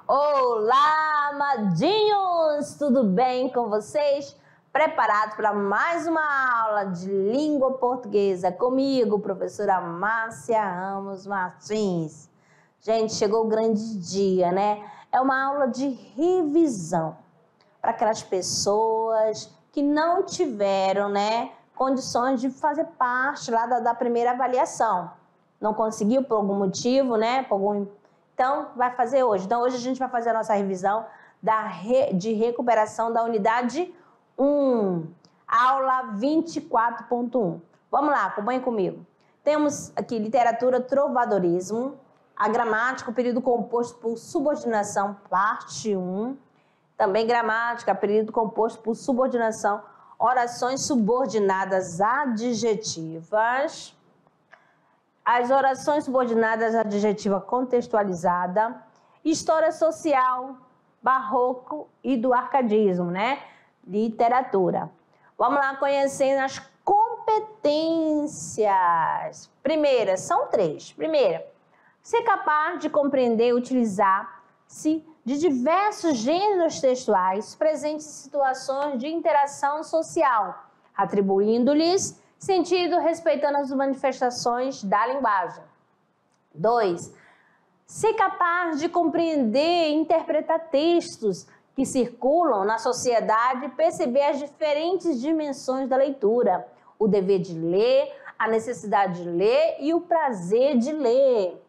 Olá, amadinhos! Tudo bem com vocês? Preparados para mais uma aula de língua portuguesa comigo, professora Márcia Ramos Martins. Gente, chegou o grande dia, né? É uma aula de revisão para aquelas pessoas que não tiveram, né, condições de fazer parte lá da primeira avaliação. Não conseguiu por algum motivo, né? Então, vai fazer hoje. Então, hoje a gente vai fazer a nossa revisão de recuperação da unidade 1, aula 24.1. Vamos lá, acompanhe comigo. Temos aqui literatura, trovadorismo, a gramática, o período composto por subordinação, parte 1. Também gramática, período composto por subordinação, orações subordinadas adjetivas. As orações subordinadas adjetiva contextualizada, história social, barroco e do arcadismo, né? Literatura. Vamos lá conhecendo as competências. Primeira, são 3. Primeira, ser capaz de compreender e utilizar-se de diversos gêneros textuais presentes em situações de interação social, atribuindo-lhes sentido respeitando as manifestações da linguagem. 2. Ser capaz de compreender e interpretar textos que circulam na sociedade e perceber as diferentes dimensões da leitura, o dever de ler, a necessidade de ler e o prazer de ler.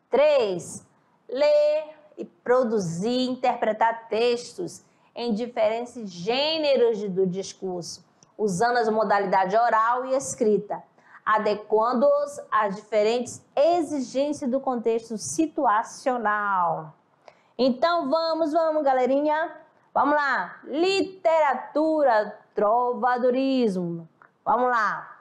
3. Ler e produzir, interpretar textos em diferentes gêneros do discurso, usando as modalidades oral e escrita, adequando-os às diferentes exigências do contexto situacional. Então, vamos, galerinha. Vamos lá. Literatura, trovadorismo. Vamos lá.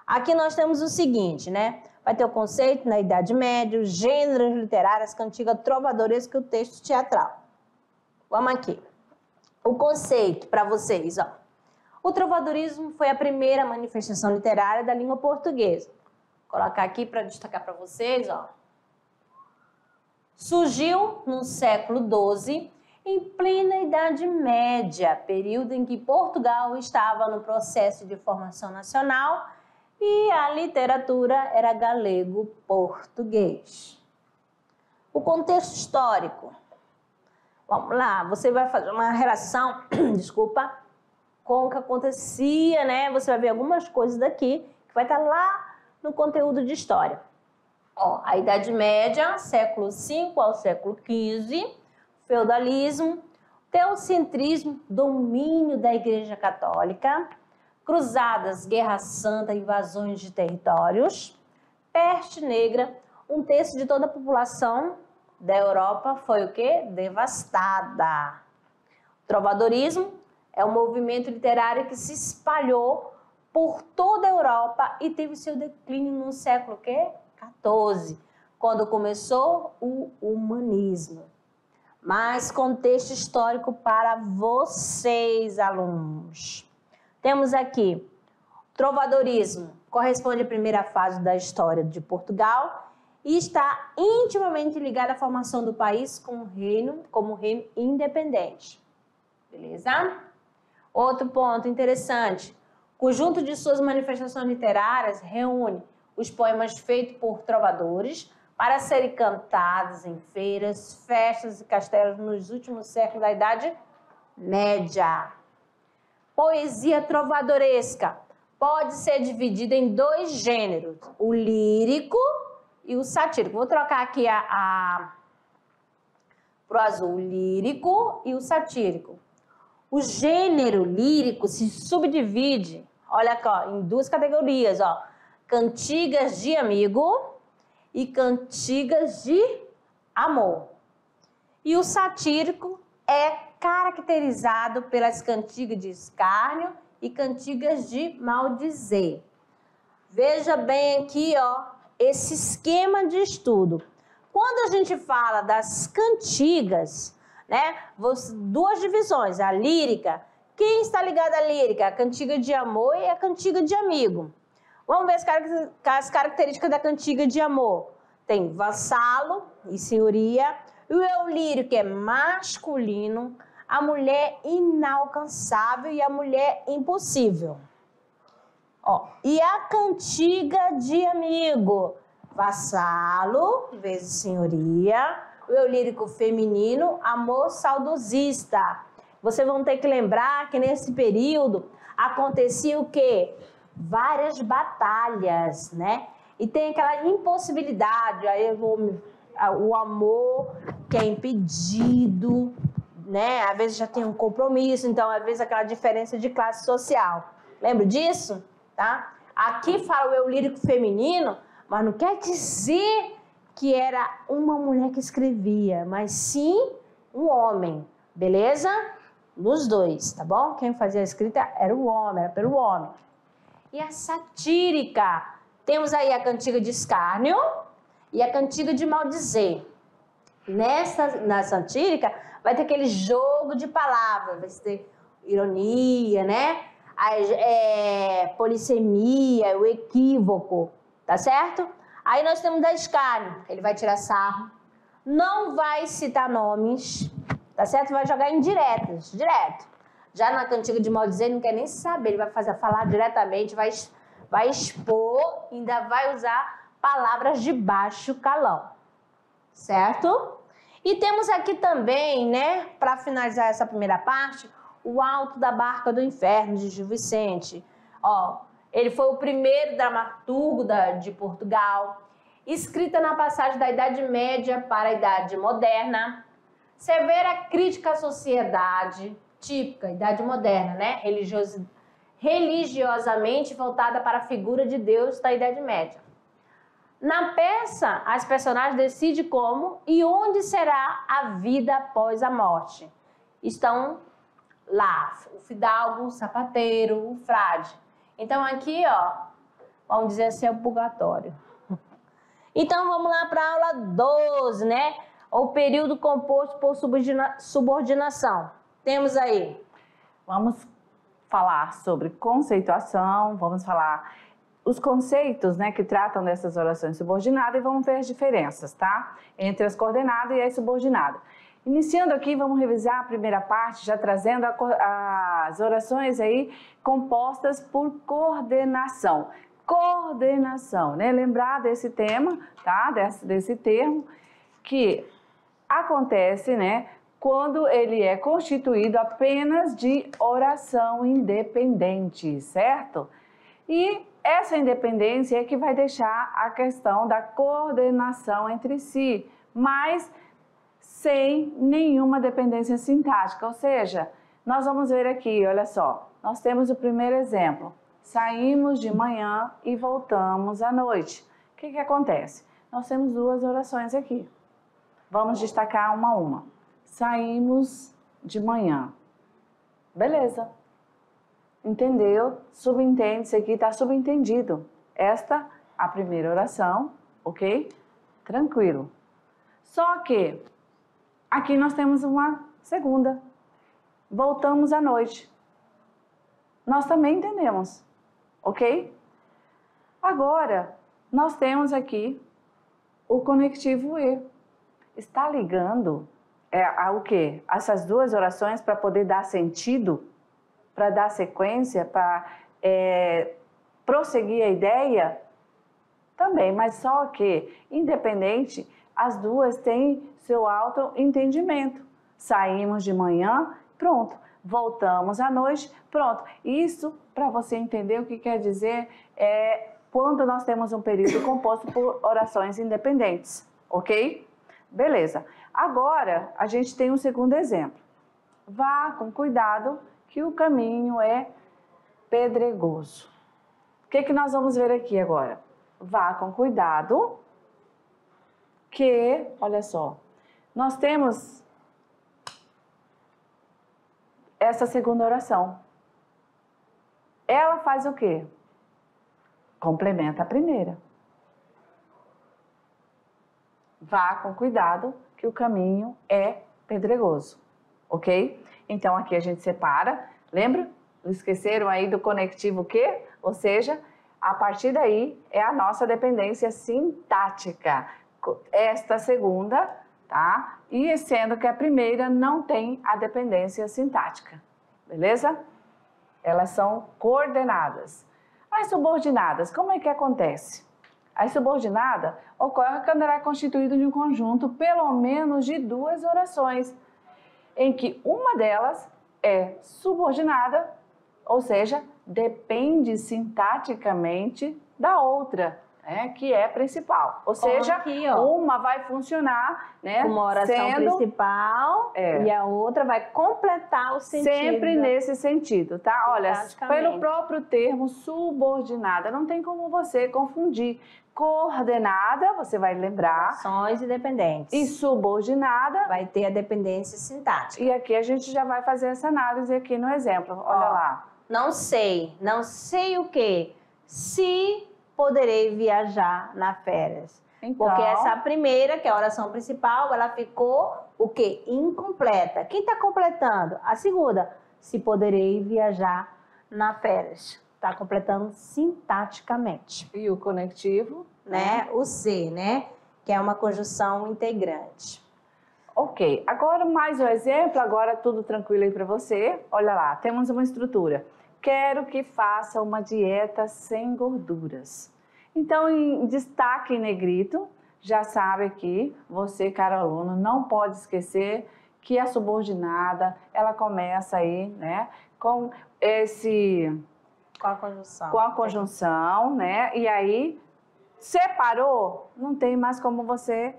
Aqui nós temos o seguinte, né? Vai ter o conceito na Idade Média, os gêneros literários, cantiga trovadoresca e o texto teatral. Vamos aqui. O conceito para vocês, ó. O trovadorismo foi a primeira manifestação literária da língua portuguesa. Vou colocar aqui para destacar para vocês, ó. Surgiu no século XII, em plena Idade Média, período em que Portugal estava no processo de formação nacional e a literatura era galego-português. O contexto histórico. Vamos lá, você vai fazer uma relação, desculpa, com o que acontecia, né? Você vai ver algumas coisas daqui que vai estar lá no conteúdo de história. Ó, a Idade Média, século V ao século XV, feudalismo, teocentrismo, domínio da Igreja Católica, cruzadas, Guerra Santa, invasões de territórios, peste negra, um terço de toda a população da Europa foi o quê? Devastada. Trovadorismo é um movimento literário que se espalhou por toda a Europa e teve seu declínio no século XIV, quando começou o humanismo. Mais contexto histórico para vocês, alunos. Temos aqui, trovadorismo corresponde à primeira fase da história de Portugal e está intimamente ligado à formação do país como reino independente. Beleza? Outro ponto interessante, conjunto de suas manifestações literárias reúne os poemas feitos por trovadores para serem cantados em feiras, festas e castelos nos últimos séculos da Idade Média. Poesia trovadoresca pode ser dividida em 2 gêneros, o lírico e o satírico. Vou trocar aqui pro azul, o lírico e o satírico. O gênero lírico se subdivide, olha aqui, ó, em 2 categorias, ó, cantigas de amigo e cantigas de amor. E o satírico é caracterizado pelas cantigas de escárnio e cantigas de maldizer. Veja bem aqui, ó, esse esquema de estudo. Quando a gente fala das cantigas, né, 2 divisões, a lírica, Quem está ligado à lírica? A cantiga de amor e a cantiga de amigo. Vamos ver as características da cantiga de amor. Tem vassalo e senhoria, o eu lírico é masculino, a mulher inalcançável e a mulher impossível. Ó, e a cantiga de amigo? Vassalo vezes senhoria, o eu lírico feminino, amor saudosista. Vocês vão ter que lembrar que nesse período acontecia o quê? Várias batalhas, né? E tem aquela impossibilidade, aí o amor que é impedido, né? Às vezes já tem um compromisso, então às vezes aquela diferença de classe social. Lembra disso? Tá? Aqui fala o eu lírico feminino, mas não quer dizer que era uma mulher que escrevia, mas sim um homem, beleza? Nos dois, tá bom? Quem fazia a escrita era o homem, era pelo homem. E a satírica? Temos aí a cantiga de escárnio e a cantiga de maldizer. Na satírica vai ter aquele jogo de palavras, vai ter ironia, né? Polissemia, o equívoco, tá certo? Aí nós temos da escárnio, ele vai tirar sarro, não vai citar nomes, tá certo? Vai jogar indiretas, direto. Já na cantiga de maldizer, ele não quer nem saber, ele vai falar diretamente, vai expor, ainda vai usar palavras de baixo calão, certo? E temos aqui também, né, para finalizar essa primeira parte, o Alto da Barca do Inferno, de Gil Vicente. Ó, ele foi o primeiro dramaturgo de Portugal, escrita na passagem da Idade Média para a Idade Moderna. Severa crítica à sociedade, típica, Idade Moderna, né? Religiosamente voltada para a figura de Deus da Idade Média. Na peça, as personagens decidem como e onde será a vida após a morte. Estão lá, o fidalgo, o sapateiro, o frade. Então aqui, ó, vamos dizer assim, é o purgatório. Então vamos lá para a aula 12, né? O período composto por subordinação. Temos aí. Vamos falar sobre conceituação, vamos falar os conceitos, né, que tratam dessas orações subordinadas e vamos ver as diferenças, tá? Entre as coordenadas e as subordinadas. Iniciando aqui, vamos revisar a primeira parte, já trazendo as orações aí compostas por coordenação. Coordenação, né? Lembrar desse tema, tá? Desse termo, que acontece, né, quando ele é constituído apenas de oração independente, certo? E essa independência é que vai deixar a questão da coordenação entre si, mas sem nenhuma dependência sintática, ou seja, nós vamos ver aqui, olha só, nós temos o primeiro exemplo, saímos de manhã e voltamos à noite. O que acontece? Nós temos duas orações aqui, vamos destacar uma a uma. Saímos de manhã, beleza, entendeu? Subentende-se aqui, está subentendido, esta a primeira oração, ok? Tranquilo. Só que aqui nós temos uma segunda. Voltamos à noite. Nós também entendemos, ok? Agora, nós temos aqui o conectivo E. Está ligando ao quê? Essas duas orações para poder dar sentido, para dar sequência, para prosseguir a ideia? Também, mas só que, independente, as duas têm seu auto-entendimento. Saímos de manhã, pronto. Voltamos à noite, pronto. Isso, para você entender o que quer dizer, é quando nós temos um período composto por orações independentes, ok? Beleza. Agora, a gente tem um segundo exemplo. Vá com cuidado que o caminho é pedregoso. O que nós vamos ver aqui agora? Vá com cuidado que, olha só, nós temos essa segunda oração. Ela faz o quê? Complementa a primeira. Vá com cuidado que o caminho é pedregoso, ok? Então aqui a gente separa Lembra? Esqueceram aí do conectivo que? Ou seja, a partir daí é a nossa dependência sintática. Esta segunda, tá? E sendo que a primeira não tem a dependência sintática. Beleza? Elas são coordenadas. As subordinadas, como é que acontece? A subordinada ocorre quando ela é constituída de um conjunto pelo menos de 2 orações, em que uma delas é subordinada, ou seja, depende sintaticamente da outra, né, que é principal. Ou seja, aqui, ó, uma vai funcionar, né, uma oração principal e a outra vai completar o sentido. Sempre nesse sentido, tá? Olha, pelo próprio termo subordinada, não tem como você confundir. Coordenada, você vai lembrar. Orações e dependentes. E subordinada. Vai ter a dependência sintática. E aqui a gente já vai fazer essa análise aqui no exemplo. Olha lá. Não sei o quê. Se poderei viajar nas férias. Então, porque essa primeira, que é a oração principal, ela ficou o quê? Incompleta. Quem está completando? A segunda. Se poderei viajar nas férias. Está completando sintaticamente. E o conectivo? Né? O C, né? Que é uma conjunção integrante. Ok. Agora mais um exemplo. Agora tudo tranquilo aí para você. Olha lá, temos uma estrutura. Quero que faça uma dieta sem gorduras. Então, em destaque em negrito, já sabe que você, caro aluno, não pode esquecer que a subordinada, ela começa aí, né, com esse... Com a conjunção. Com a conjunção, né, e aí, separou, não tem mais como você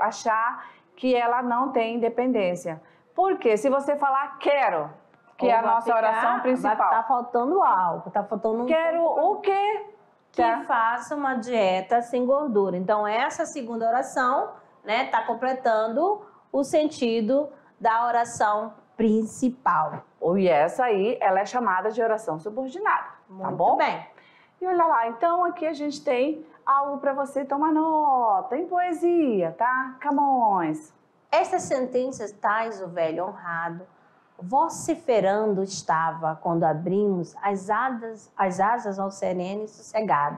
achar que ela não tem independência. Porque se você falar quero, que é a nossa oração principal. Vai estar faltando algo, está faltando um... Quero o quê? Que faça uma dieta sem gordura. Então, essa segunda oração, né, está completando o sentido da oração principal. E essa aí, ela é chamada de oração subordinada, tá bom? Muito bem. E olha lá, então aqui a gente tem algo para você tomar nota, em poesia, tá? Camões. Estas sentenças tais o velho honrado vociferando estava quando abrimos as asas ao sereno e sossegado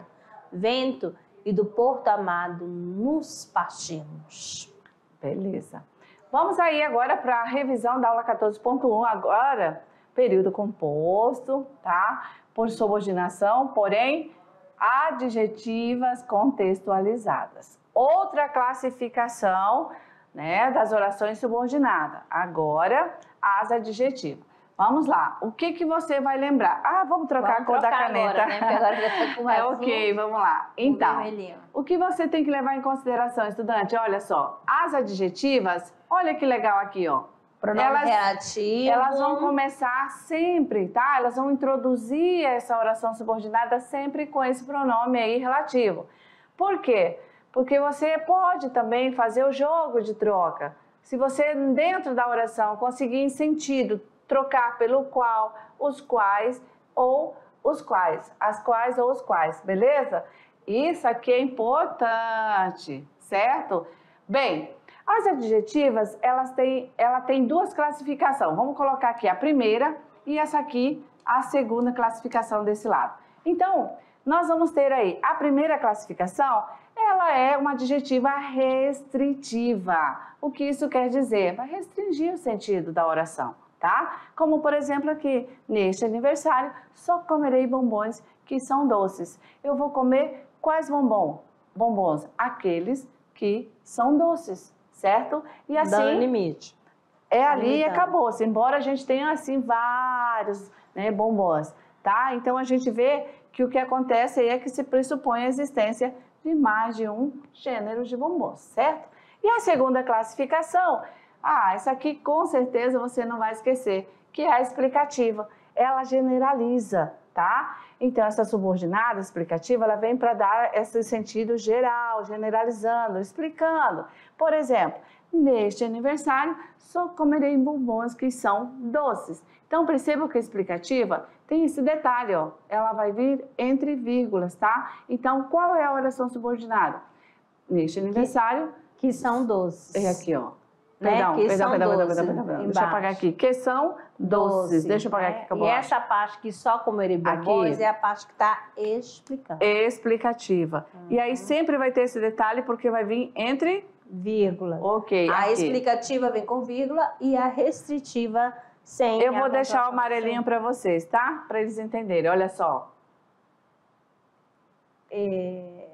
vento e do porto amado nos partimos. Beleza. Vamos aí agora para a revisão da aula 14.1, agora período composto, tá? Por subordinação, porém adjetivas contextualizadas. Outra classificação, né, das orações subordinadas. Agora, as adjetivas. Vamos lá. O que você vai lembrar? Ah, vamos trocar a cor da caneta. Agora, né? Porque agora já tá com azul. Ok, vamos lá. Então, o que você tem que levar em consideração, estudante? Olha só, as adjetivas, olha que legal aqui, ó. Pronome relativo. Elas vão começar sempre, tá? Elas vão introduzir essa oração subordinada sempre com esse pronome aí relativo. Por quê? Porque você pode também fazer o jogo de troca. Se você, dentro da oração, conseguir em sentido trocar pelo qual, os quais ou os quais, as quais ou os quais, beleza? Isso aqui é importante, certo? Bem, as adjetivas, ela tem 2 classificações. Vamos colocar aqui a primeira e essa aqui, a segunda classificação desse lado. Então, nós vamos ter aí a primeira classificação, ela é uma adjetiva restritiva. O que isso quer dizer? Vai restringir o sentido da oração, tá? Como, por exemplo, aqui, neste aniversário, só comerei bombons que são doces. Eu vou comer quais bombons? Aqueles que são doces, certo? E assim... Dando limite. É ali e acabou-se. Embora a gente tenha, assim, vários, né, bombons, tá? Então, a gente vê que o que acontece aí é que se pressupõe a existência de mais de um gênero de bombons, certo? E a segunda classificação, essa aqui com certeza você não vai esquecer, que é a explicativa. Ela generaliza, tá? Então, essa subordinada explicativa, ela vem para dar esse sentido geral, generalizando, explicando. Por exemplo, neste aniversário, só comerei bombons que são doces. Então, perceba que a explicativa tem esse detalhe, ó. Ela vai vir entre vírgulas, tá? Então, qual é a oração subordinada? Neste aniversário... Que são doces. É aqui, ó. Perdão, que são perdão. doces Deixa eu embaixo. apagar aqui. Que são doces. Deixa eu apagar aqui que eu E vou. essa parte que só comer bombons Aqui. é a parte que está explicando. Explicativa. E aí sempre vai ter esse detalhe porque vai vir entre vírgula. Ok, A aqui. explicativa vem com vírgula e a restritiva sem. Eu vou deixar o amarelinho para vocês, tá? Para eles entenderem. Olha só.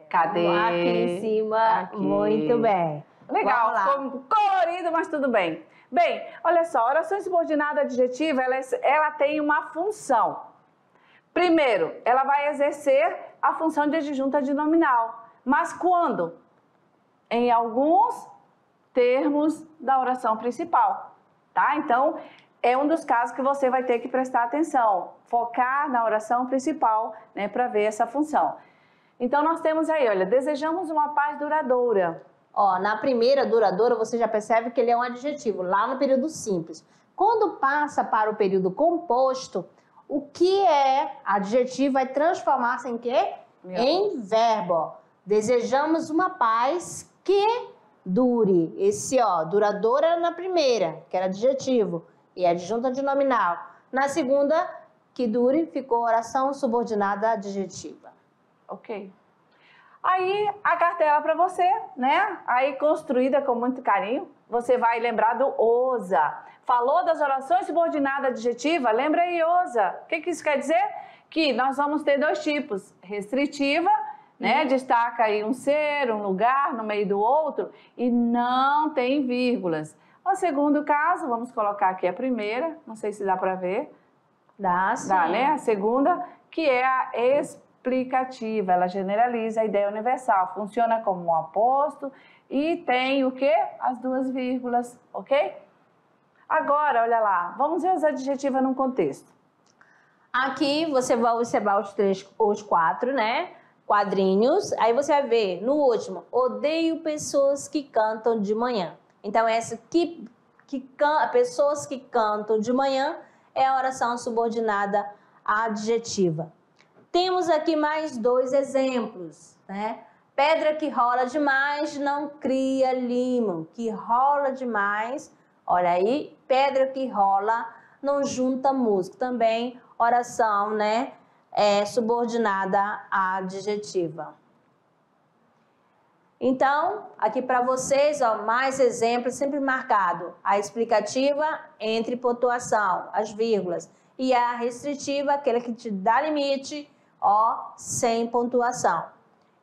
Cadê? Aqui em cima, Aqui. Muito bem. Legal, Vamos lá. ficou colorido, mas tudo bem. Bem, olha só, oração subordinada adjetiva, ela tem uma função. Primeiro, ela vai exercer a função de adjunta de nominal. Mas quando? Em alguns termos da oração principal, tá? Então, é um dos casos que você vai ter que prestar atenção, focar na oração principal, né, para ver essa função. Então, nós temos aí, olha, desejamos uma paz duradoura. Ó, na primeira, duradoura, você já percebe que ele é um adjetivo, lá no período simples. Quando passa para o período composto, o que é adjetivo vai transformar-se em quê? Em verbo. Ó. Desejamos uma paz que dure. Esse, ó, duradoura na primeira, que era adjetivo, e adjunta de nominal. Na segunda, que dure, ficou oração subordinada adjetiva. Ok. Aí, a cartela para você, né? Aí, construída com muito carinho, você vai lembrar do ousa. Falou das orações subordinadas adjetiva? Lembra aí, ousa. O que isso quer dizer? Que nós vamos ter dois tipos. Restritiva, né? Destaca aí um ser, um lugar no meio do outro e não tem vírgulas. O segundo caso, vamos colocar aqui a primeira, não sei se dá para ver. Dá, sim. Dá, né? A segunda, que é a explicativa, ela generaliza a ideia universal, funciona como um aposto e tem o quê? As duas vírgulas, ok? Agora, olha lá, vamos ver as adjetivas num contexto. Aqui você vai observar os quatro, né? Quadrinhos. Aí você vai ver no último, odeio pessoas que cantam de manhã. Então, essa pessoas que cantam de manhã é a oração subordinada adjetiva. Temos aqui mais dois exemplos, né? Pedra que rola demais não cria limo. Que rola demais, olha aí, pedra que rola não junta músico. Também oração, né? Subordinada adjetiva. Então, aqui para vocês, ó, mais exemplos, sempre marcado. A explicativa entre pontuação, as vírgulas. E a restritiva, aquela que te dá limite, ó, sem pontuação.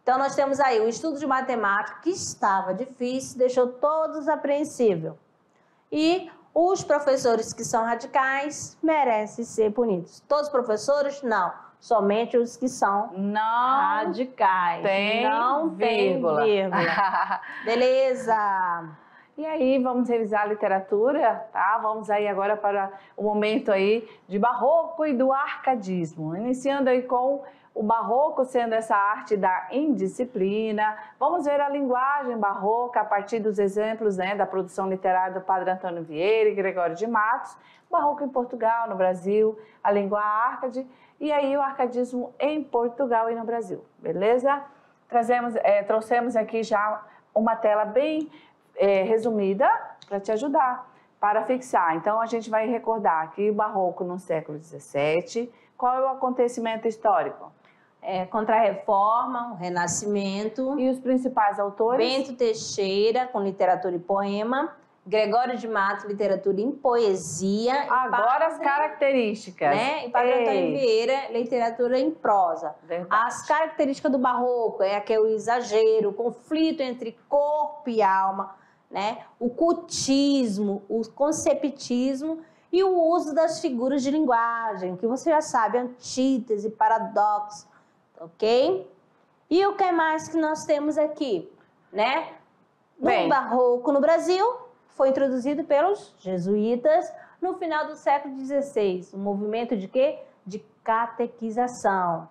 Então, nós temos aí o estudo de matemática, que estava difícil, deixou todos apreensíveis. E os professores que são radicais merecem ser punidos. Todos os professores? Não. Somente os que são radicais. Não tem vírgula. Beleza. E aí, vamos revisar a literatura, tá? Vamos aí agora para o momento aí de barroco e do arcadismo. Iniciando aí com o barroco sendo essa arte da indisciplina. Vamos ver a linguagem barroca a partir dos exemplos, né, da produção literária do Padre Antônio Vieira e Gregório de Matos. Barroco em Portugal, no Brasil, a língua árcade. E aí o arcadismo em Portugal e no Brasil, beleza? Trouxemos aqui já uma tela bem resumida para te ajudar, para fixar. Então, a gente vai recordar que o barroco no século XVII, qual é o acontecimento histórico? Contra-reforma, o Renascimento. E os principais autores? Bento Teixeira, com literatura e poema. Gregório de Matos, literatura em poesia. Agora as características. Né? E Padre Antônio Vieira, literatura em prosa. Verdade. As características do barroco é aquele exagero, o conflito entre corpo e alma, né? O cultismo, o conceptismo e o uso das figuras de linguagem, que você já sabe, antítese, paradoxo, ok? E o que mais que nós temos aqui, né? No barroco no Brasil, foi introduzido pelos jesuítas no final do século XVI. Um movimento de quê? De catequização.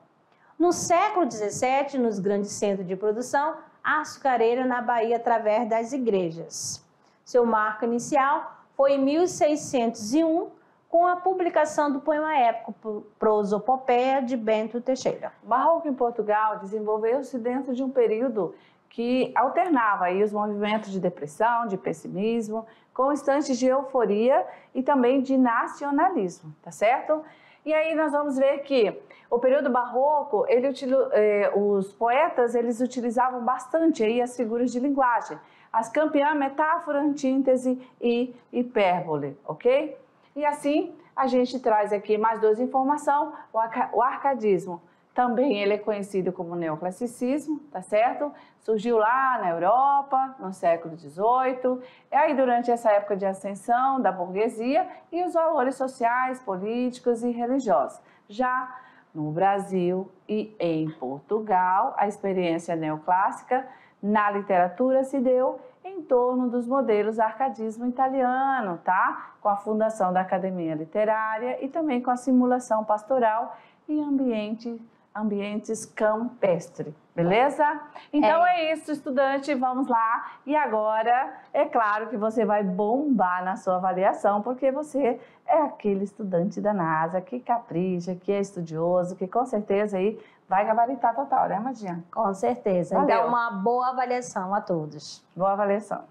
No século XVII, nos grandes centros de produção, açucareira na Bahia através das igrejas. Seu marco inicial foi em 1601, com a publicação do poema épico Prosopopeia de Bento Teixeira. O barroco em Portugal desenvolveu-se dentro de um período que alternava aí os movimentos de depressão, de pessimismo, com instantes de euforia e também de nacionalismo, tá certo? E aí nós vamos ver que o período barroco, os poetas, eles utilizavam bastante aí as figuras de linguagem, as campeã, metáfora, antítese e hipérbole, ok? E assim a gente traz aqui mais duas informações, o arcadismo. Também ele é conhecido como neoclassicismo, tá certo? Surgiu lá na Europa, no século XVIII, e aí durante essa época de ascensão da burguesia e os valores sociais, políticos e religiosos. Já no Brasil e em Portugal, a experiência neoclássica na literatura se deu em torno dos modelos arcadismo italiano, tá? Com a fundação da Academia Literária e também com a simulação pastoral e ambientes campestres, beleza? Então é isso, estudante, vamos lá. E agora, é claro que você vai bombar na sua avaliação, porque você é aquele estudante da NASA que capricha, que é estudioso, que com certeza aí vai gabaritar total, né, Madinha? Com certeza. Valeu. Então, uma boa avaliação a todos. Boa avaliação.